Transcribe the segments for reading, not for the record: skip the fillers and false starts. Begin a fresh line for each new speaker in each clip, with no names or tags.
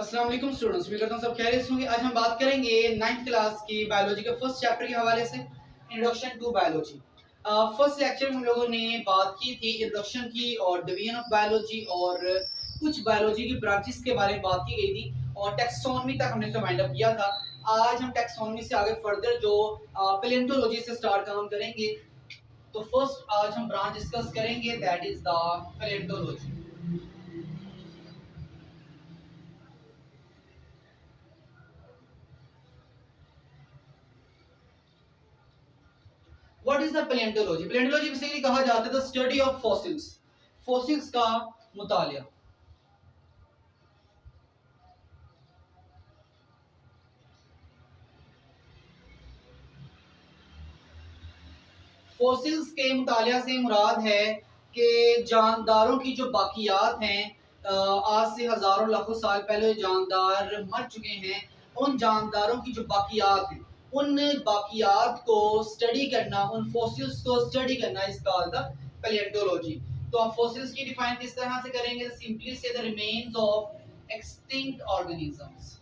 अस्सलाम वालेकुम स्टूडेंट्स, उम्मीद करता हूँ सब खैरियत से होंगे। आज हम बात करेंगे 9th क्लास की बायोलॉजी के फर्स्ट चैप्टर के हवाले से, introduction to biology. First lecture में हम लोगों ने बात की थी इंट्रोडक्शन की और डिवीजन ऑफ बायोलॉजी और कुछ बायोलॉजी की ब्रांचेस के बारे में बात की गई थी और टैक्सोनॉमी तक हमने इसको वाइंड अप किया था। आज हम टैक्सोनॉमी से आगे फर्दर जो पैलियोंटोलॉजी से स्टार्ट काम करेंगे। तो फर्स्ट आज हम ब्रांच डिस्कस करेंगे, that is the palaeontology. What is the palaeontology? Palaeontology basically कहा जाता है the study of fossils, fossils का मुतालिया। फॉसिल्स के मुतालिया से मुराद है कि जानदारों की जो बाकियात हैं, आज से हजारों लाखों साल पहले जानदार मर चुके हैं, उन जानदारों की जो बाकियात हैं, उन बाकियात को स्टडी करना, उन फॉसिल्स को स्टडी करना इज कॉल्ड द पैलियोंटोलॉजी। तो आप फॉसिल्स की डिफाइन किस तरह से करेंगे? Simply say the remains of extinct organisms.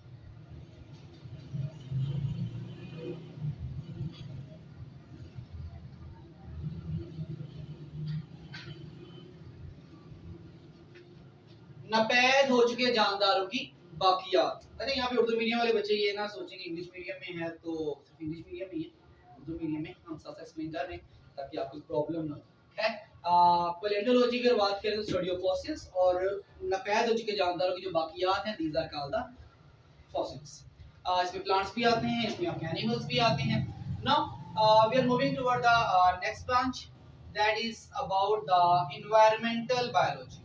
नापैद हो चुके जानदारों की बाकियात। अरे यहाँ पे उर्दू मीडियम वाले बच्चे ये ना सोचेंगे इंग्लिश मीडियम में है तो सिर्फ इंग्लिश मीडियम ही है, उर्दू मीडियम में हम साथ एक्सप्लेन कर रहे हैं ताकि आपको प्रॉब्लम ना हो। है पैलियोंटोलॉजी की बात करें तो स्टडी ऑफ फॉसिल्स और नापैद हो चुके जानदारों की जो बाकियात हैं, these are called the fossils. इसमें प्लांट्स भी आते हैं, इसमें आपके एनिमल्स भी आते हैं। Now we are moving toward the next branch, that is about the environmental biology.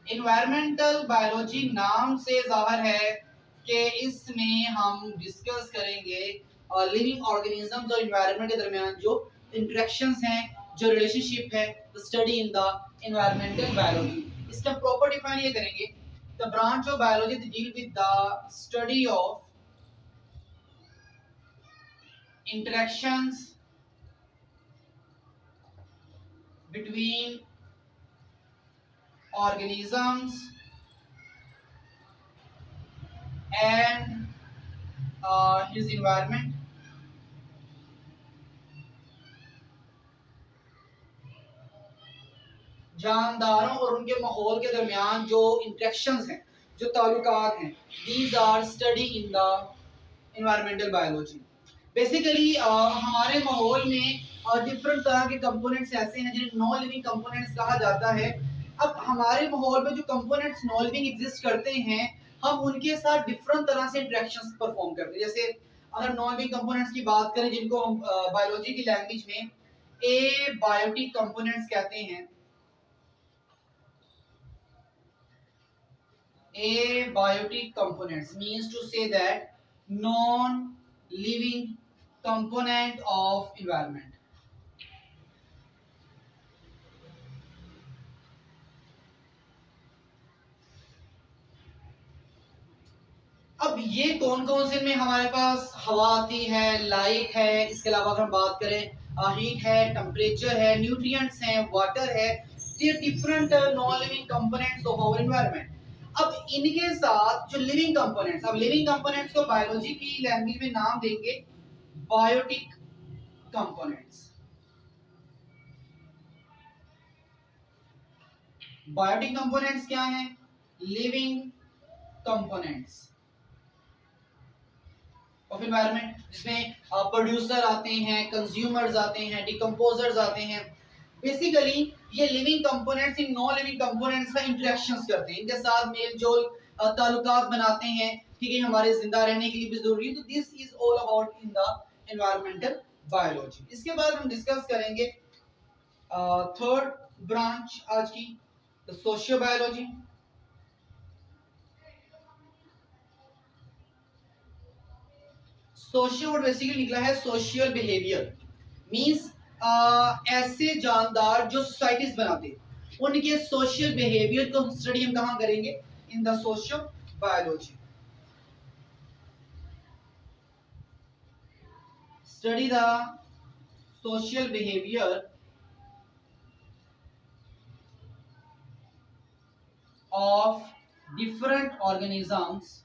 Environmental biology नाम से जाहिर है कि इसमें हम डिस्कस करेंगे लिविंग ऑर्गेनिजम्स और इन्वायरमेंट के दरमियान जो इंटरेक्शंस हैं, जो रिलेशनशिप है, the study in the environmental biology. इसका प्रॉपर डिफाइन ये करेंगे, the branch of biology that deal with the study of interactions between organisms and his environment। जानदारों और उनके माहौल के दरमियान जो इंटरेक्शंस हैं, जो ताल्लुकात हैं, these are study in the environmental biology. Basically हमारे माहौल में डिफरेंट तरह के कंपोनेंट्स ऐसे हैं जिन्हें नॉन लिविंग कंपोनेंट्स कहा जाता है। अब हमारे माहौल में जो कंपोनेंट्स नॉन लिविंग एग्जिस्ट करते हैं, हम उनके साथ डिफरेंट तरह से इंटरेक्शंस परफॉर्म करते हैं। जैसे अगर नॉन लिविंग कंपोनेंट्स की बात करें, जिनको हम बायोलॉजी की लैंग्वेज में एबायोटिक कंपोनेंट्स कहते हैं। Abiotic components means to say that non-living component of environment। अब ये कौन कौन से में हमारे पास हवा आती है, लाइट है, इसके अलावा अगर हम बात करें हीट है, टेम्परेचर है, न्यूट्रिएंट्स हैं, वाटर है, ये different non living components of our environment. अब इनके साथ जो लिविंग कंपोनेंट्स, अब लिविंग कंपोनेंट्स को बायोलॉजी की लैंग्वेज में नाम देंगे बायोटिक कंपोनेंट्स। बायोटिक कंपोनेंट्स क्या हैं? लिविंग कंपोनेंट्स ऑफ एनवायरनमेंट, जिसमें प्रोड्यूसर आते हैं, कंज्यूमर्स आते हैं, डिकम्पोजर्स आते हैं। बेसिकली ये living components in non living components का इंटरेक्शंस करते हैं, इनके साथ मेल जोल ताल्लुकात बनाते हैं, ठीक है, हमारे जिंदा रहने के लिए भी जरूरी है। तो this is all about in the environmental biology. इसके बाद हम डिस्कस करेंगे थर्ड ब्रांच आज की, the socio biology. Socio word basically निकला है सोशल बिहेवियर, मींस ऐसे जानदार जो सोसाइटीज बनाते हैं, उनके सोशल बिहेवियर को स्टडी हम कहां करेंगे? In the socio biology. Study the social behaviour of different organisms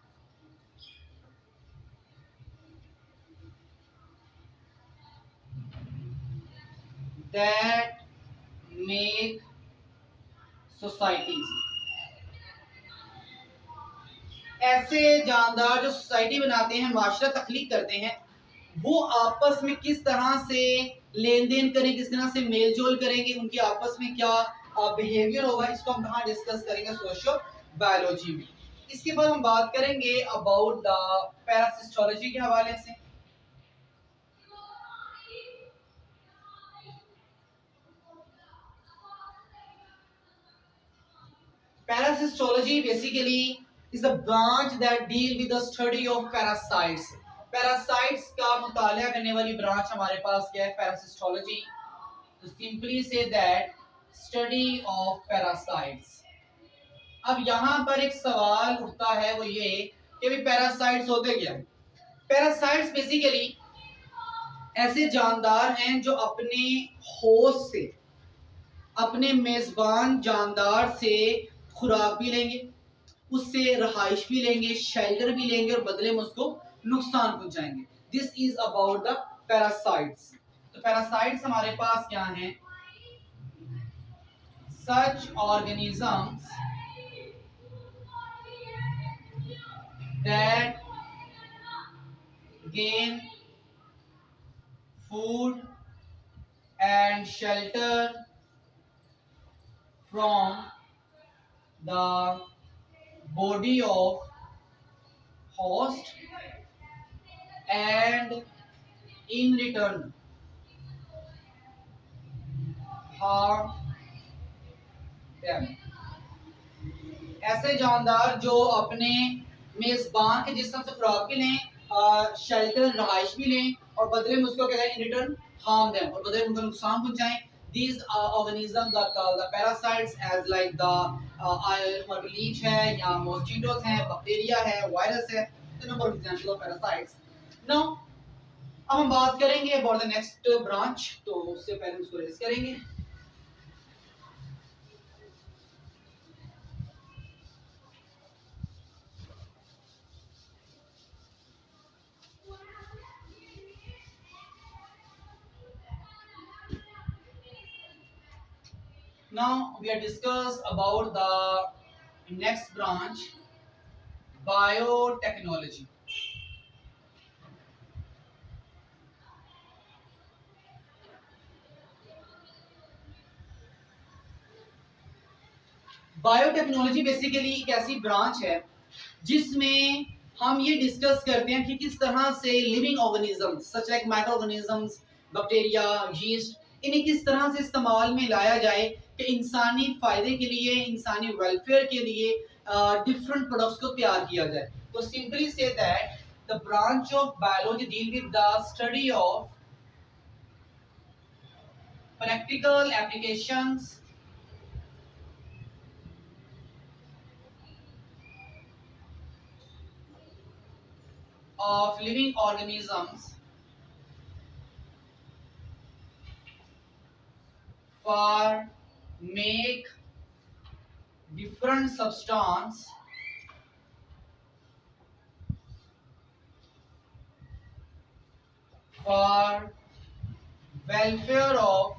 that make societies. ऐसे जानदार जो सोसाइटी बनाते हैं, माशरा तख्लीक करते हैं, वो आपस में किस तरह से लेन देन करें, किस तरह से मेल जोल करेंगे, उनके आपस में क्या बिहेवियर होगा, इसको हम कहाँ डिस्कस करेंगे, सोशल बायोलॉजी में। इसके बाद हम बात करेंगे अबाउट द पैरासिस्टोलॉजी के हवाले से। Parasitology basically is a branch that deal with the study of parasites. Parasites का मुताला करने वाली ब्रांच हमारे पास क्या है, पैरासिस्टोलॉजी। तो simply say that study of parasites. अब यहाँ पर एक सवाल उठता है, वो ये कि भी पैरासाइट्स होते क्या है। पैरासाइट्स बेसिकली ऐसे जानदार हैं जो अपने होस्ट से, अपने मेजबान जानदार से खुराक भी लेंगे, उससे रहाइश भी लेंगे, शेल्टर भी लेंगे और बदले में उसको नुकसान पहुंचाएंगे। This is about the parasites. तो पैरासाइट्स हमारे पास क्या हैं, such organisms that gain food and shelter from the body of host and in return harm them. ऐसे जानदार जो अपने मेजबान के जिस्म से खुराक भी लें, शेल्टर रहाइश भी लें और बदले में उसको क्या करें, इन रिटर्न हार्म देम, और बदले में उनको नुकसान पहुंचाएं। These organisms are called the parasites, as like the leech है या मॉस्किटोस हैं, बैक्टीरिया है, वायरस है, the number of examples of parasites. Now अब हम बात करेंगे about the next branch, तो उससे पहले उसको रेस करेंगे। Now we are discuss about the next branch, biotechnology. Biotechnology basically एक ऐसी ब्रांच है जिसमें हम ये डिस्कस करते हैं कि किस तरह से living organisms such like micro organisms, bacteria, yeast, इन्हें किस तरह से इस्तेमाल में लाया जाए कि इंसानी फायदे के लिए, इंसानी वेलफेयर के लिए डिफरेंट प्रोडक्ट्स को तैयार किया जाए। तो simply say that the branch of biology deal with the study of practical applications of living organisms for make different substance for welfare of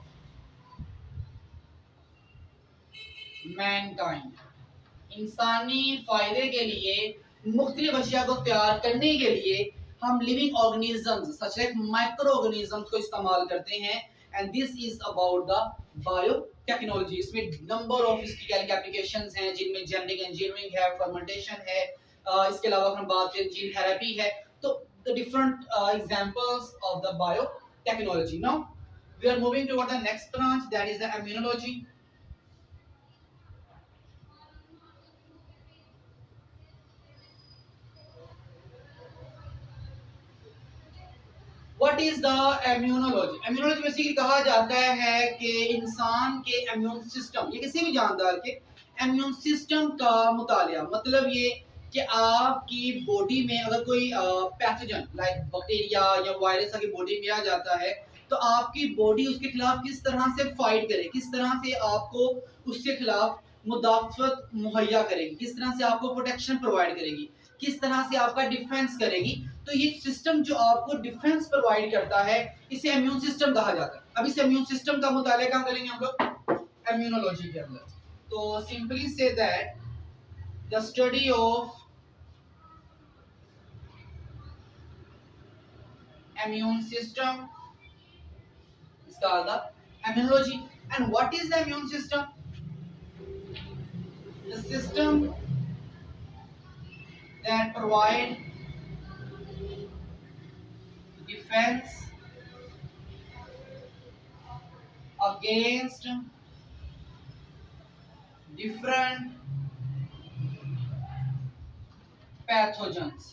mankind. इंसानी फायदे के लिए मुख्तलिफ अशिया को तैयार करने के लिए हम living organisms such like micro organisms को इस्तेमाल करते हैं, and this is about the biotechnology. इसमें नंबर ऑफ इसकी एप्लीकेशंस हैं जिनमें जेनेटिक इंजीनियरिंग है, फर्मेंटेशन है, इसके अलावा हम बात करें जीन थेरेपी है, तो the different examples of the biotechnology. Now we are moving toward the next branch, that is the immunology. What is the immunology? Immunology बेसिकली कहा जाता है कि इंसान के इम्यून सिस्टम, ये किसी भी जानदार के इम्यून सिस्टम का मुतालिया, मतलब ये कि आपकी बॉडी में अगर कोई पैथोजन लाइक बैक्टीरिया या वायरस आपकी बॉडी में आ जाता है तो आपकी बॉडी उसके खिलाफ किस तरह से फाइट करे, किस तरह से आपको उसके खिलाफ मुदाफ़त मुहैया करेगी, किस तरह से आपको प्रोटेक्शन प्रोवाइड करेगी, किस तरह से आपका डिफेंस करेगी। तो ये सिस्टम जो आपको डिफेंस प्रोवाइड करता है इसे इम्यून सिस्टम कहा जाता है। अब इस इम्यून सिस्टम का मुताला कहाँ करेंगे हम लोग? इम्यूनोलॉजी के अंदर। तो simply say that the study of immune system is called the immunology. And what is the immune system? The system that provide defense against different pathogens.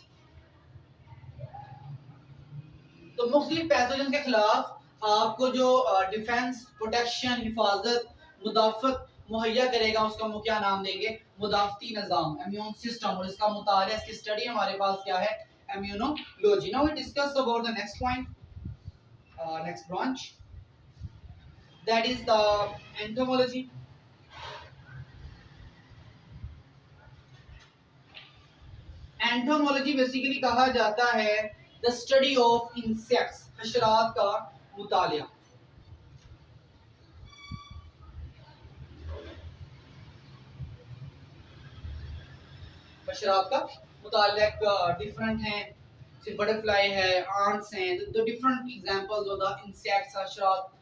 तो मुख्तलिफ पैथोजन के खिलाफ आपको जो डिफेंस प्रोटेक्शन हिफाजत मुदाफ़त मुहैया करेगा उसका हम क्या नाम देंगे? मुदाफ़ती निज़ाम, इम्यून सिस्टम। और इसका मुताला, इसकी स्टडी हमारे पास क्या है? Immunology. Now we discuss about the next point, next branch, that is the entomology. Entomology basically कहा जाता है द स्टडी ऑफ इंसेक्ट्स, हशरात का मुतालिया। हशरात का मुतालिया डिफरेंट हैं, जैसे बटरफ्लाई है, आंट्स हैं, तो different examples of the insects, हशरात,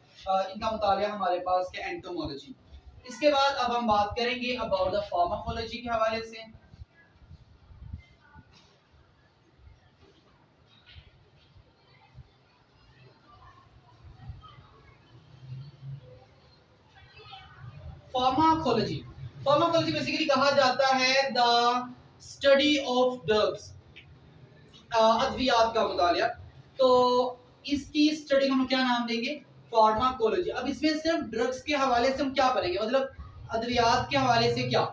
इनका मुतालिया हमारे पास है एंटोमोलॉजी। इसके बाद अब हम बात करेंगे अबाउट द फार्माकोलॉजी के हवाले से। फार्माकोलॉजी, फार्माकोलॉजी बेसिकली कहा जाता है द स्टडी ऑफ ड्रग्स, अद्वियात का मुतालिया। तो इसकी स्टडी को हम क्या नाम देंगे? फार्माकोलॉजी। अब इसमें सिर्फ ड्रग्स के हवाले से हम क्या पढ़ेंगे, मतलब अद्वियात के हवाले से क्या,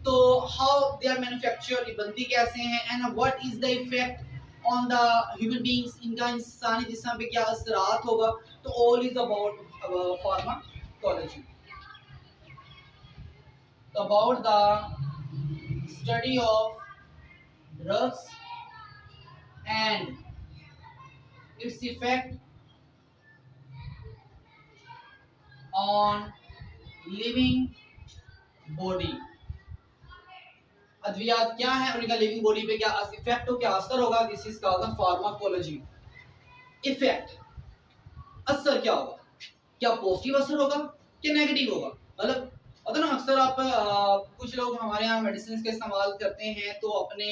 तो हाउ दे आर मैन्युफैक्चर्ड, बनती कैसे हैं, and what is the effect on the human beings, इनका इंसानी जिस्म पे क्या असरात होगा। तो all is about pharmacology, about the study of drugs and its effect on living body। अद्वियात क्या है और इनका लिविंग बॉडी पे क्या इफेक्ट हो, क्या असर होगा, this is called pharmacology. Effect, असर क्या होगा, क्या पॉजिटिव असर होगा क्या नेगेटिव होगा। मतलब अगर ना अक्सर आप कुछ लोग हमारे यहाँ मेडिसिन का इस्तेमाल करते हैं तो अपने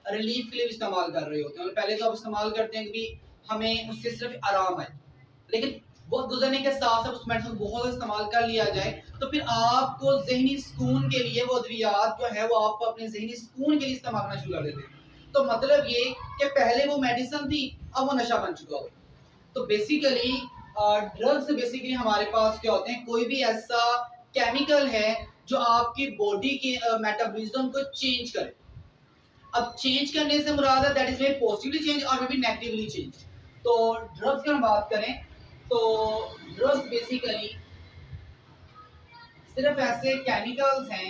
रिलीफ के लिए इस्तेमाल कर रहे होते हैं। पहले तो आप इस्तेमाल करते हैं कि हमें उससे सिर्फ आराम आए, लेकिन वक्त गुजरने के साथ साथ उस मेडिसिन को बहुत इस्तेमाल कर लिया जाए तो फिर आपको जहनी सुकून के लिए वो अद्वियात जो है वो आप अपने जहनी सुकून के लिए इस्तेमाल करना शुरू कर देते हैं। तो मतलब ये कि पहले वो मेडिसिन थी, अब वो नशा बन चुका हो। तो बेसिकली ड्रग्स बेसिकली हमारे पास क्या होते हैं, कोई भी ऐसा केमिकल है जो आपकी बॉडी के मेटाबॉलिज्म को चेंज करे। अब चेंज करने से मुराद है that is way positively change और मे बी नेगेटिवली चेंज। तो ड्रग्स की हम बात करें तो ड्रग्स बेसिकली सिर्फ ऐसे केमिकल्स हैं,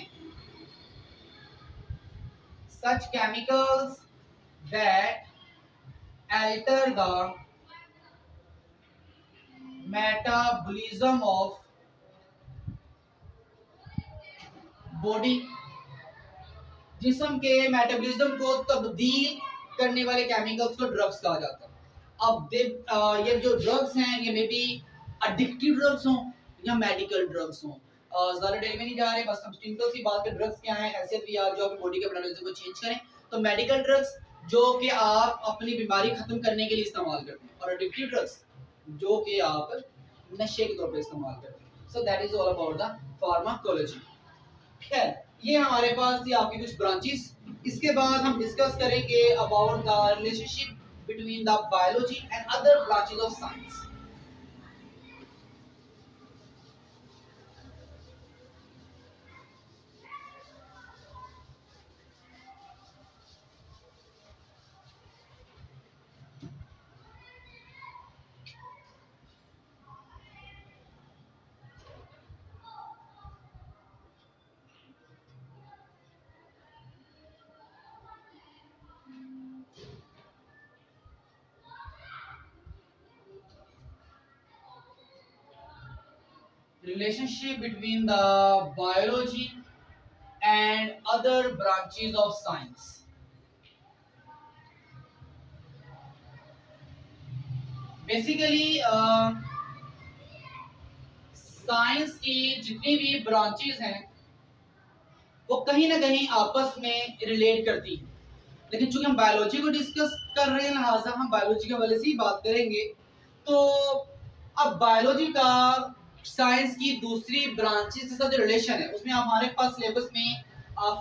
such chemicals that alter the metabolism of body, जिस्म के मेटाबॉलिज्म को तब्दील करने वाले केमिकल्स को ड्रग्स कहा जाता है। अब ये जो ड्रग्स हैं ये मे बी एडिक्टिव ड्रग्स हों या मेडिकल ड्रग्स हों, ज़्यादा डिटेल में नहीं जा रहे, बस हम सिंपल सी बात है ड्रग्स क्या है, ऐसे भी जो आपकी बॉडी के मेटाबॉलिज्म को चेंज करें। तो मेडिकल ड्रग्स जो कि आप अपनी बीमारी खत्म करने के लिए इस्तेमाल करते हैं, और एडिक्टिव ड्रग्स जो कि आप नशे के तौर पर इस्तेमाल करते हैं। So that is all about the pharmacology. खैर ये हमारे पास थी आपकी कुछ ब्रांचेस। इसके बाद हम डिस्कस करेंगे about the relationship between the biology and other branches of science. relationship between the biology and other branches of science. Basically science की जितनी भी ब्रांचेस हैं वो कहीं ना कहीं आपस में रिलेट करती हैं, लेकिन चूंकि हम बायोलॉजी को डिस्कस कर रहे हैं लिहाजा हम बायोलॉजी के हवाले से ही बात करेंगे। तो अब बायोलॉजी का साइंस की दूसरी ब्रांचेस के साथ जो रिलेशन है उसमें हमारे पास सिलेबस में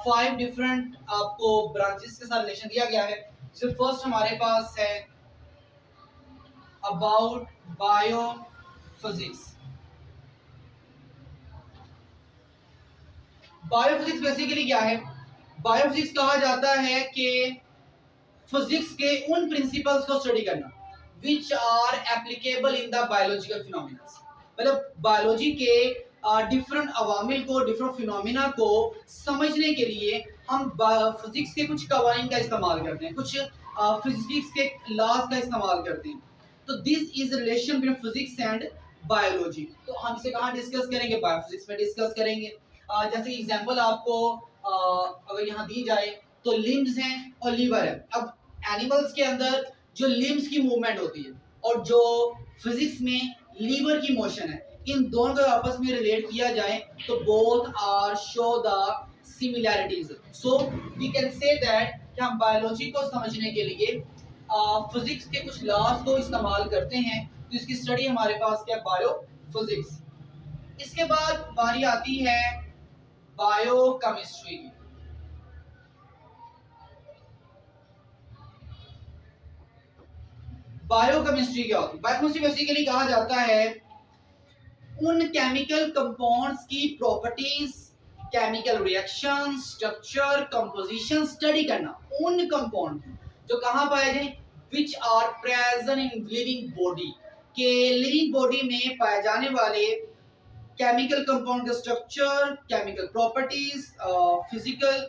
5 डिफरेंट आपको ब्रांचेस के साथ रिलेशन दिया गया है। जो फर्स्ट हमारे पास है अबाउट बायोफिजिक्स। बायोफिजिक्स बेसिकली क्या है? बायोफिजिक्स कहा जाता है कि फिजिक्स के उन प्रिंसिपल्स को स्टडी करना which are applicable in the biological phenomena. मतलब बायोलॉजी के डिफरेंट अवामिल को, डिफरेंट फिनोमिना को समझने के लिए हम फिजिक्स के कुछ कवानीन का इस्तेमाल करते हैं, कुछ फिजिक्स के लॉज का इस्तेमाल करते हैं। तो this is relation between physics and biology. तो हम इसे कहाँ डिस्कस करेंगे? बायोफिजिक्स में डिस्कस करेंगे। जैसे एग्जांपल आपको अगर यहाँ दी जाए तो लिम्स हैं और लीवर है। अब एनिमल्स के अंदर जो लिम्स की मूवमेंट होती है और जो फिजिक्स में लीवर की मोशन है, इन दोनों को आपस में रिलेट किया जाए तो both are show the similarities. So we can say that कि हम बायोलॉजी को समझने के लिए फिजिक्स के कुछ लॉज को इस्तेमाल करते हैं। तो इसकी स्टडी हमारे पास क्या? बायोफिजिक्स। इसके बाद बारी आती है बायोकेमिस्ट्री की। बायोकेमिस्ट्री क्या होती है? बायोकेमिस्ट्री बेसिकली कहा जाता है उन केमिकल कंपाउंड्स की properties, chemical reaction, structure, composition study करना उन कंपाउंड की जो कहां पाए जाए, which are present in living body, के लिविंग बॉडी में पाए जाने वाले केमिकल कंपाउंड का structure, chemical properties, physical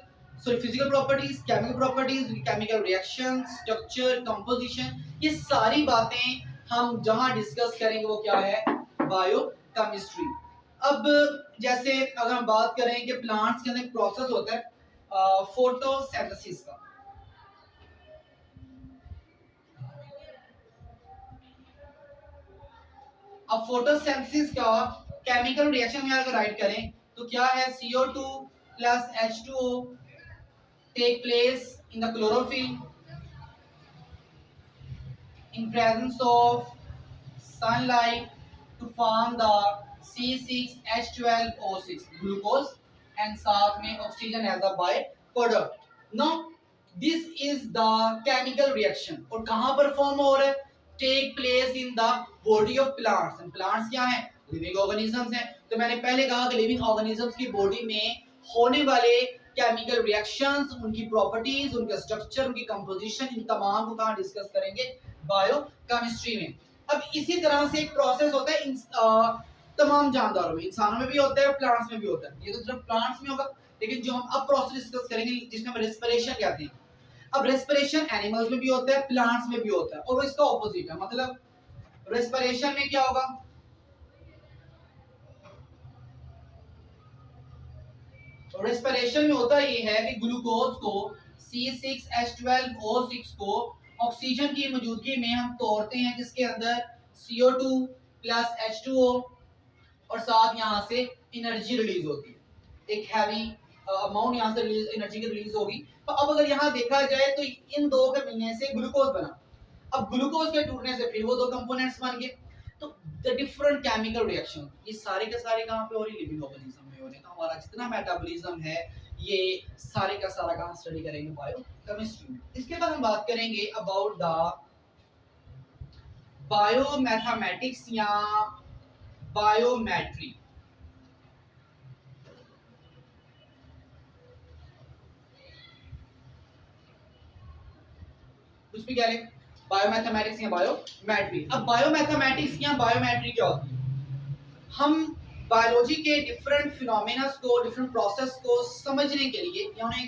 properties, chemical properties, chemical reaction, structure, composition, ये सारी बातें हम जहां डिस्कस करेंगे वो क्या है? बायोकेमिस्ट्री। अब जैसे अगर हम बात करें कि प्लांट्स के अंदर एक प्रोसेस होता है फोटोसिंथेसिस का। अब फोटोसिंथेसिस का केमिकल रिएक्शन में अगर राइट करें तो क्या है? CO2 plus H2O take place in the chlorophyll in presence of sunlight to form the C6H12O6 glucose and साथ में oxygen as a byproduct. Now this is the chemical reaction और कहाँ पर फॉर्म हो रहा है? Take place in the body of plants. and plants क्या है? लिविंग ऑर्गेनिजम्स हैं। तो मैंने पहले कहा कि लिविंग ऑर्गेनिजम्स की बॉडी में होने वाले केमिकल रिएक्शंस, उनकी प्रॉपर्टीज, उनका स्ट्रक्चर, उनकी कंपोजिशन, इन तमाम को कहाँ डिस्कस करेंगे? बायोकेमिस्ट्री में। अब इसी तरह से एक प्रोसेस होता है तमाम जानदारों में, इंसानों में भी होता है, प्लांट्स में भी होता है। ये तो सिर्फ प्लांट्स में होगा, लेकिन जो हम अब प्रोसेस डिस्कस करेंगे जिसमें हम रेस्पिरेशन कहते हैं। अब रेस्पिरेशन एनिमल्स में भी होता है, प्लांट्स में भी होता है, और वो इसका ऑपोजिट है। मतलब रेस्पिरेशन में क्या होगा? तो रेस्पिरेशन में होता ये है कि ग्लूकोज को C6H12O6 को ऑक्सीजन की मौजूदगी में हम तोड़ते हैं, जिसके अंदर CO2 प्लस H2O, और साथ यहाँ से एनर्जी रिलीज होती है, एक हैवी अमाउंट यहाँ से एनर्जी की रिलीज होगी। तो अब अगर यहाँ देखा जाए तो इन दो के मिलने से ग्लूकोज बना। अब ग्लूकोज के टूटने से फिर वो दो कंपोनेंट्स बन गए। तो द डिफरेंट केमिकल रिएक्शन ये सारे के सारे कहाँ पे हो रही? लिविंग ऑर्गेनिज्म में हो रहे हैं। तो हमारा जितना मेटाबॉलिज्म है ये सारे का सारा कहाँ स्टडी करेंगे? बायोकेमिस्ट्री में। इसके बाद हम बात करेंगे अबाउट द बायोमैथमेटिक्स या बायोमेट्री। कुछ भी कह लें, बायोमैथमेटिक्स या बायोमेट्री। अब बायोमैथमेटिक्स या बायोमेट्री क्या होती है? हम बायोलॉजी के डिफरेंट फिनोमेना को, डिफरेंट प्रोसेस को समझने के लिए या उन्हें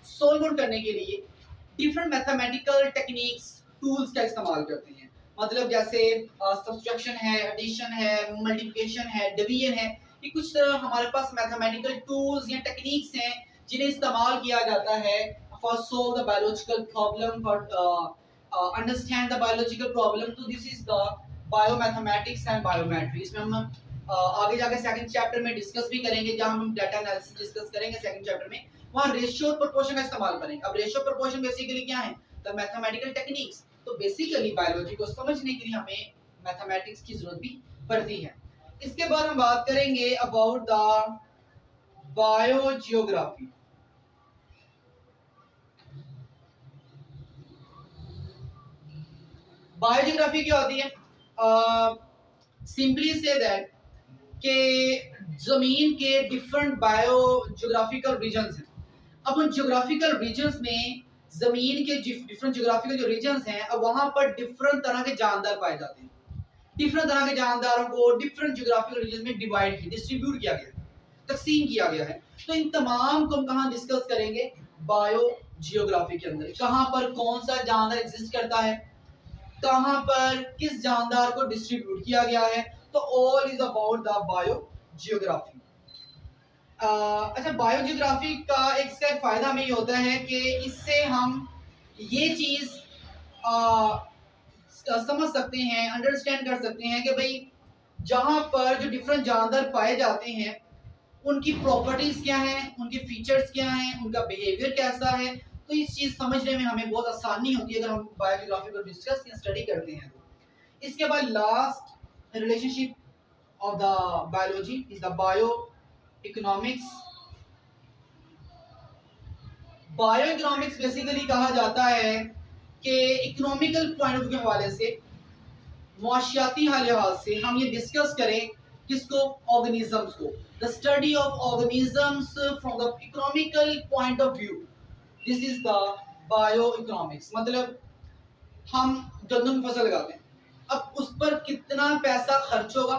सोल्व करने के लिए डिफरेंट मैथमेटिकल टेक्निक्स, टूल्स का इस्तेमाल करते हैं। मतलब जैसे सब्सट्रैक्शन है, एडिशन है, मल्टीप्लिकेशन है, डिवीजन है, ये कुछ हमारे पास मैथमेटिकल टूल्स या टेक्निक्स हैं जिन्हें इस्तेमाल किया जाता है for solve the biological problem, for understand the biological problem. तो this is the biomathematics and biometry. इसमें हम आगे जाकर सेकंड चैप्टर में डिस्कस भी करेंगे, जहां हम डाटा एनालिसिस डिस्कस करेंगे सेकंड चैप्टर में, वहां रेशियो और प्रोपोर्शन का इस्तेमाल करेंगे। अब रेशियो प्रोपोर्शन बेसिकली क्या है? The mathematical techniques. तो बेसिकली बायोलॉजी को समझने के लिए हमें मैथमेटिक्स की जरूरत भी पड़ती है। इसके बाद हम बात करेंगे अबाउट द बायोजियोग्राफी। बायोजियोग्राफी क्या होती है? सिंपली से दैट के जमीन के डिफरेंट बायोजियोग्राफिकल रीजन्स हैं। अब उन जियोग्राफिकल रीजन्स में जमीन के डिफरेंट जियोग्राफिकल जो रीजन्स हैं, अब वहां पर डिफरेंट तरह के जानदार पाए जाते हैं। डिफरेंट तरह के जानदारों को डिफरेंट जियोग्राफिकल रीजन में डिवाइड किया, डिस्ट्रीब्यूट किया गया है, तकसीम किया गया है। तो इन तमाम को हम कहां डिस्कस करेंगे? बायो जियोग्राफी के अंदर। कहां पर कौन सा जानदार एग्जिस्ट करता है, कहां पर किस जानदार को डिस्ट्रीब्यूट किया गया है। तो all is about the bio geography. अच्छा, बायोजियोग्राफी का एक इसका फायदा हमें ये होता है कि इससे हम ये चीज समझ सकते हैं, अंडरस्टैंड कर सकते हैं कि भाई जहां पर जो डिफरेंट जानदार पाए जाते हैं उनकी प्रॉपर्टीज क्या हैं, उनके फीचर्स क्या हैं, उनका बिहेवियर कैसा है। तो इस चीज समझने में हमें बहुत आसानी होती है अगर हम बायोजियोग्राफी को डिस्कस या स्टडी करते हैं। इसके बाद last relationship of the biology is the bio economics. Bio economics basically कहा जाता है कि इकोनॉमिकल पॉइंट ऑफ व्यू के हवाले से, मुआशियाती लिहाज से हम ये डिस्कस करें किसको? ऑर्गेनिजम्स को। The study of organisms from the economical point of view, this is the bio economics. मतलब हम गंदम की फसल लगाते हैं, अब उस पर कितना पैसा खर्च होगा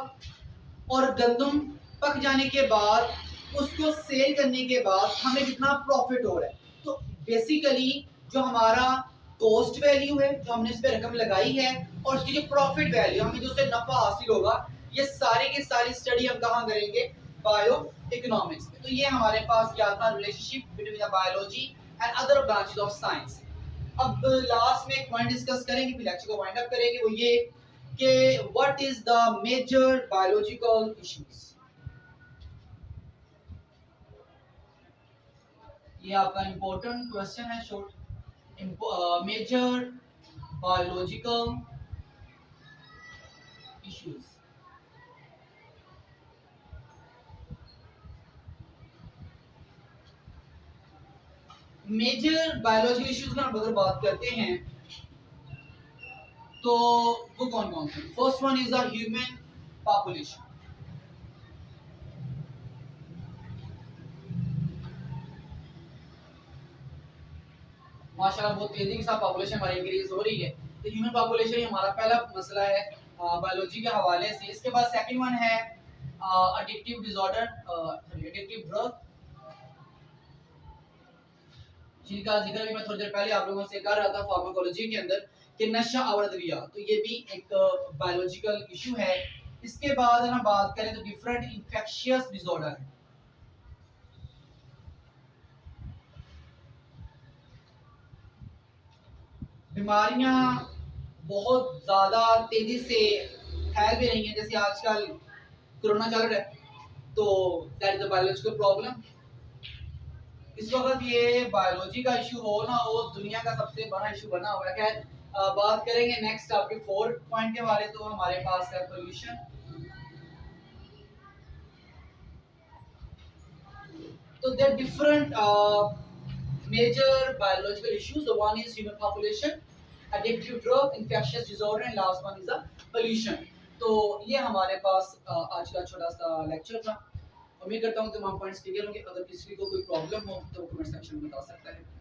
और गंदम पक जाने के बाद उसको सेल करने के बाद हमें कितना प्रॉफिट हो रहा है। तो बेसिकली जो हमारा कॉस्ट वैल्यू है, जो हमने इस पे रकम लगाई है, और उसकी जो प्रॉफिट वैल्यू, हमें जो उससे नफा हासिल होगा, ये सारी की सारी स्टडी हम कहाँ करेंगे? बायो इकोनॉमिक्स में। तो ये हमारे पास क्या था? Relationship between the biology and other branches of science. अब लास्ट में एक पॉइंट डिस्कस करेंगे, फिर लेक्चर को वाइंड अप करेंगे, वो ये कि what is the major biological issues. ये आपका इंपॉर्टेंट क्वेश्चन है, short. Major biological issues. Major biological issues का अगर बात करते हैं तो वो कौन कौन से? First one is the human population. माशाल्लाह बहुत तेजी के साथ पॉपुलेशन हमारी इंक्रीज हो रही है। तो ह्यूमन पॉपुलेशन ही हमारा पहला मसला है बायोलॉजी के हवाले से। इसके बाद सेकंड वन है एडिक्टिव डिसऑर्डर, एडिक्टिव ड्रग, जिनका जिक्र भी मैं थोड़ी देर पहले आप लोगों से कर रहा था फार्माकोलॉजी के अंदर कि नशा आवर्दविया। तो ये भी एक बायोलॉजिकल इशू है। इसके बाद अगर हम बात करें तो डिफरेंट इन्फेक्शियस डिसऑर्डर है। बीमारियां बहुत ज्यादा तेजी से फैल भी रही हैं, जैसे आजकल कोरोना चल रहा है, तो that is a biological problem. इस वक्त ये बायोलॉजी का इशू हो ना हो, दुनिया का सबसे बड़ा इशू बना हुआ है। खैर बात करेंगे नेक्स्ट आपके 4 पॉइंट के बारे। तो हमारे पास है पोल्यूशन। तो there different major biological issues. The one is human population, addictive drug, infectious disorder, and last one is the pollution. तो ये हमारे पास आज का छोटा सा लेक्चर था। उम्मीद करता हूँ तमाम पॉइंट्स क्लियर होंगे। अगर किसी को कोई प्रॉब्लम हो तो कमेंट सेक्शन में बता सकता है।